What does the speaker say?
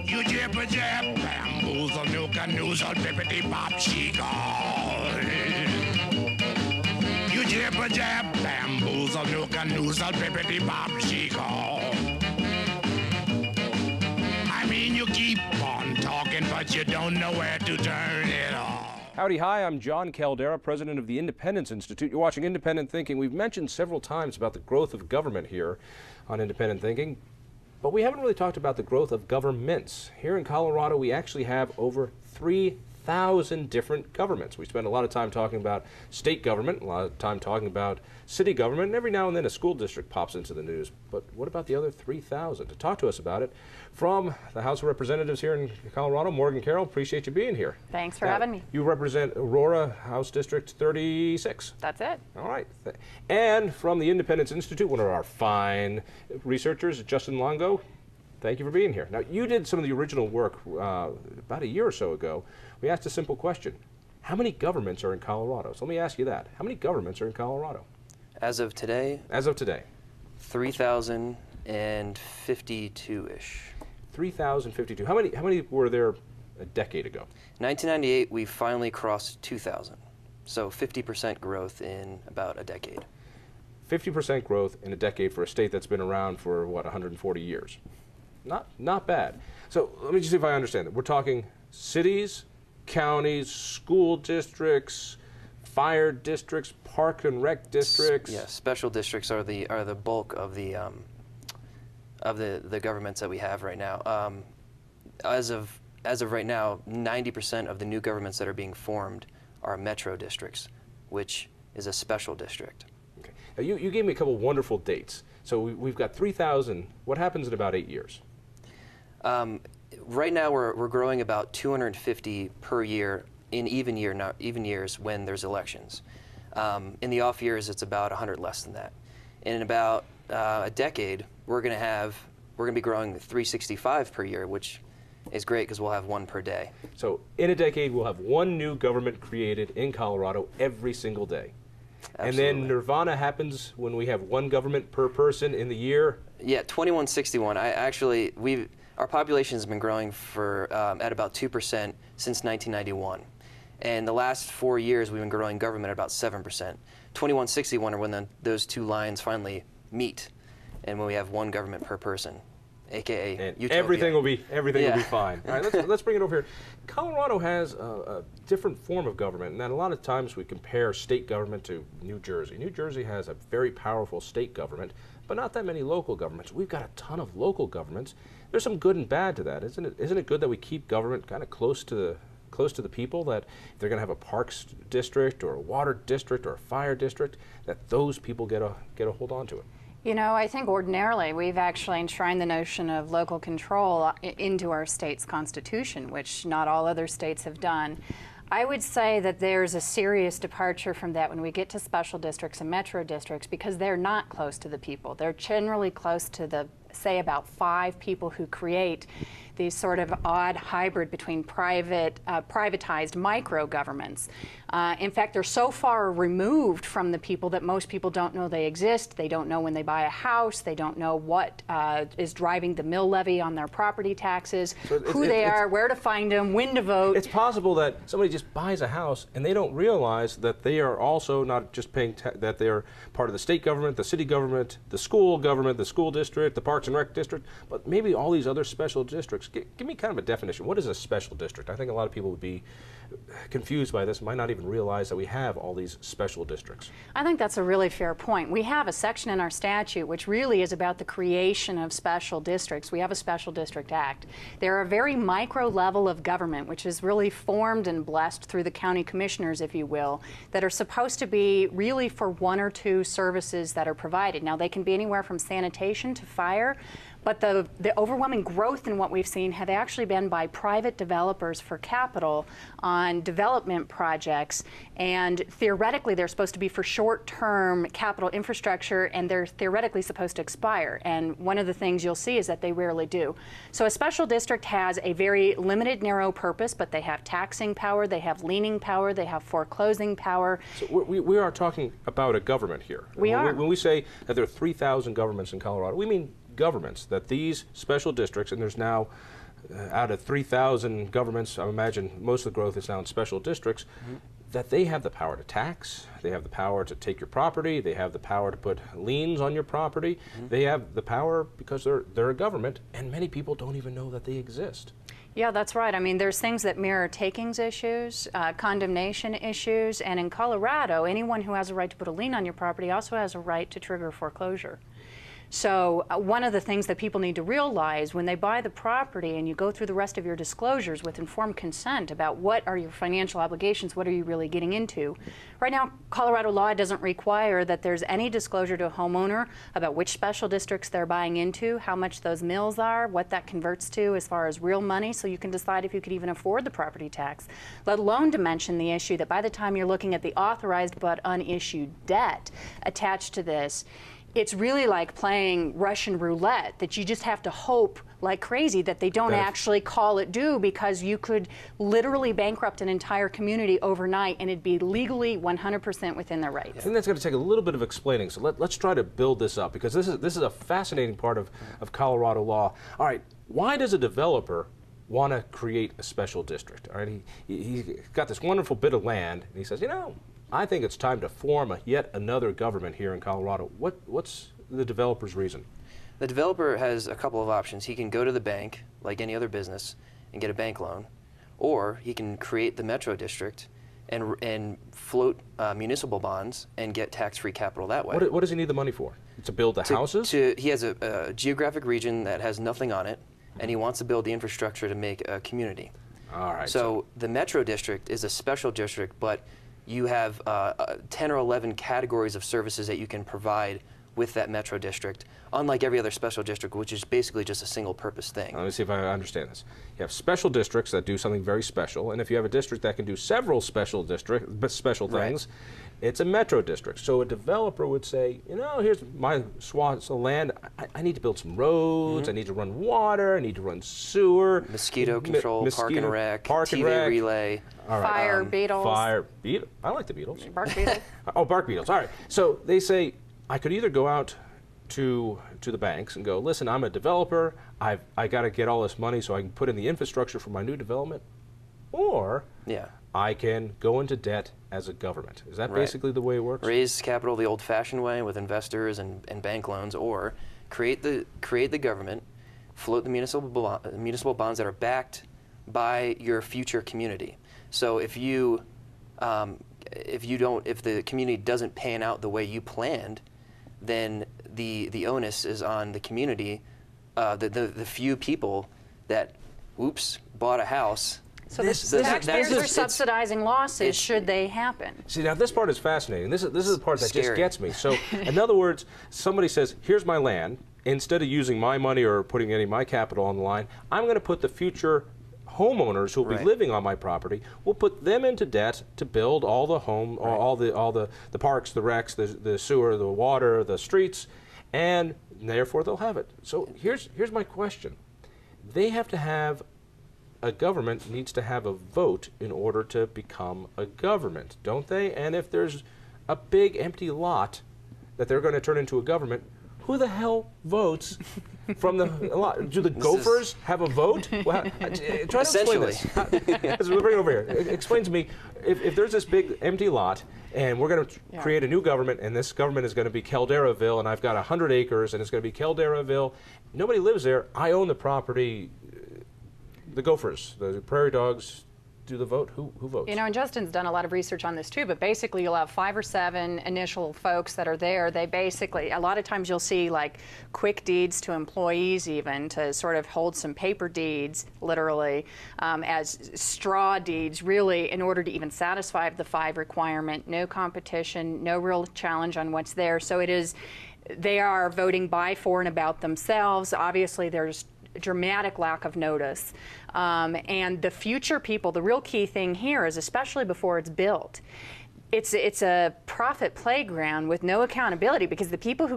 You jibber jab, bamboozle, nuka noozle, bippity bop, she-go. You jibber jab, bamboozle, nuka noozle, bippity bop, she-go. I mean, you keep on talking, but you don't know where to turn it off. Howdy, hi, I'm John Caldera, president of the Independence Institute. You're watching Independent Thinking. We've mentioned several times about the growth of government here on Independent Thinking, but we haven't really talked about the growth of governments. Here in Colorado, we actually have over 3,000 different governments. We spend a lot of time talking about state government, a lot of time talking about city government, and every now and then a school district pops into the news. But what about the other 3,000? To talk to us about it, from the House of Representatives here in Colorado, Morgan Carroll, appreciate you being here. Thanks for having me. You represent Aurora, House District 36. That's it. All right. And from the Independence Institute, one of our fine researchers, Justin Longo, thank you for being here. Now, you did some of the original work about a year or so ago. We asked a simple question. How many governments are in Colorado? So let me ask you that. How many governments are in Colorado? As of today? As of today. 3,052-ish. 3,052. How many were there a decade ago? 1998, we finally crossed 2,000. So 50% growth in about a decade. 50% growth in a decade for a state that's been around for, what, 140 years? Not bad. So let me just see if I understand it. We're talking cities, counties, school districts, fire districts, park and rec districts. Yes, special districts are the bulk of the governments that we have right now. As of right now, 90% of the new governments that are being formed are metro districts, which is a special district. Okay. Now you gave me a couple wonderful dates. So we've got 3,000. What happens in about 8 years? Right now, we're growing about 250 per year in even years when there's elections. In the off years, it's about 100 less than that. And in about a decade, we're going to be growing 365 per year, which is great because we'll have one per day. So in a decade, we'll have one new government created in Colorado every single day. Absolutely. And then nirvana happens when we have one government per person in the year? Yeah, 2161. Our population has been growing for at about 2% since 1991. And the last 4 years, we've been growing government at about 7%. 2161 are when those two lines finally meet, and when we have one government per person, aka and utopia. everything will be fine. All right, let's bring it over here. Colorado has a different form of government, and a lot of times we compare state government to New Jersey. New Jersey has a very powerful state government, but not that many local governments. We've got a ton of local governments. There's some good and bad to that, isn't it? Isn't it good that we keep government kind of close to the people, that if they're going to have a parks district or a water district or a fire district, that those people get a hold on to it? You know, I think ordinarily we've actually enshrined the notion of local control into our state's constitution, which not all other states have done. I would say that there's a serious departure from that when we get to special districts and metro districts, because they're not close to the people. They're generally close to say about 5 people who create these sort of odd hybrid between privatized micro governments. In fact, they're so far removed from the people that most people don't know they exist. They don't know when they buy a house. They don't know what is driving the mill levy on their property taxes, so who they are, where to find them, when to vote. It's possible that somebody just buys a house and they don't realize that they are also not just paying, that they're part of the state government, the city government, the school district, the parks and rec district, but maybe all these other special districts. Give me kind of a definition. What is a special district? I think a lot of people would be confused by this, might not even realize that we have all these special districts. I think that's a really fair point. We have a section in our statute which really is about the creation of special districts. We have a Special District Act. They're a very micro level of government which is really formed and blessed through the county commissioners, if you will, that are supposed to be really for 1 or 2 services that are provided. Now, they can be anywhere from sanitation to fire, but the overwhelming growth in what we've seen have actually been by private developers for capital on development projects, and theoretically they're supposed to be for short-term capital infrastructure, and they're theoretically supposed to expire. And one of the things you'll see is that they rarely do. So a special district has a very limited, narrow purpose, but they have taxing power, they have leaning power, they have foreclosing power. So we are talking about a government here. We are. When we say that there are 3,000 governments in Colorado, we mean governments, that these special districts, and there's now out of 3,000 governments, I imagine most of the growth is now in special districts, that they have the power to tax, they have the power to take your property, they have the power to put liens on your property, they have the power because they're a government, and many people don't even know that they exist. Yeah, that's right. I mean, there's things that mirror takings issues, condemnation issues, and in Colorado, anyone who has a right to put a lien on your property also has a right to trigger foreclosure. So one of the things that people need to realize when they buy the property and you go through the rest of your disclosures with informed consent about what are your financial obligations, what are you really getting into. Right now, Colorado law doesn't require that there's any disclosure to a homeowner about which special districts they're buying into, how much those mills are, what that converts to as far as real money, so you can decide if you could even afford the property tax, let alone to mention the issue that by the time you're looking at the authorized but unissued debt attached to this, it's really like playing Russian roulette, that you just have to hope like crazy that they don't actually call it due, because you could literally bankrupt an entire community overnight and it'd be legally 100% within their rights. I think that's going to take a little bit of explaining, so let's try to build this up, because this is a fascinating part of Colorado law. All right, why does a developer want to create a special district? All right, he's got this wonderful bit of land, and he says, you know, I think it's time to form yet another government here in Colorado. What's the developer's reason? The developer has a couple of options. He can go to the bank, like any other business, and get a bank loan, or he can create the metro district and float municipal bonds and get tax-free capital that way. What does he need the money for? To build the houses? He has a geographic region that has nothing on it, and he wants to build the infrastructure to make a community. All right. So the metro district is a special district, but you have 10 or 11 categories of services that you can provide with that metro district, unlike every other special district, which is basically just a single-purpose thing. Let me see if I understand this. You have special districts that do something very special, and if you have a district that can do several special things, it's a metro district. So a developer would say, you know, here's my swaths of land. I need to build some roads. I need to run water. I need to run sewer. Mosquito control, park and rec, TV relay. All right. Fire beetles. Fire beetle. I like the beetles. Bark beetle. Oh, bark beetles. All right. So they say, I could either go out to the banks and go, listen, I'm a developer. I got to get all this money so I can put in the infrastructure for my new development, or I can go into debt as a government. Is that basically the way it works? Raise capital the old-fashioned way with investors and bank loans, or create the government, float the municipal bonds that are backed by your future community. So if the community doesn't pan out the way you planned, then the onus is on the community, the few people that, bought a house. So the taxpayers are subsidizing losses should they happen. See, now this part is fascinating. This is the part that Scary. just gets me. So, in other words, somebody says, here's my land. Instead of using my money or putting any of my capital on the line, I'm going to put the future homeowners who will be living on my property, we'll put them into debt to build all the all the parks, the recs, the sewer, the water, the streets, and therefore they'll have it. So here's my question. They have to have, a government needs to have a vote in order to become a government, don't they? And if there's a big empty lot that they're going to turn into a government, who the hell votes from the lot? Do the Gophers have a vote? Well, try to explain this. We'll bring it over here. Explain to me, if there's this big empty lot, and we're going to create a new government, and this government is going to be Calderaville, and I've got 100 acres, and it's going to be Calderaville. Nobody lives there. I own the property. The Gophers, the prairie dogs, do the vote? Who votes? You know, and Justin's done a lot of research on this too, but basically you'll have 5 or 7 initial folks that are there. They basically, a lot of times you'll see like quick deeds to employees even, to sort of hold some paper deeds, literally, as straw deeds, really, in order to even satisfy the 5 requirement. No competition, no real challenge on what's there. So it is, they are voting by, for, and about themselves. Obviously there's dramatic lack of notice. And the future people, the real key thing here is, especially before it's built, it's a profit playground with no accountability, because the people who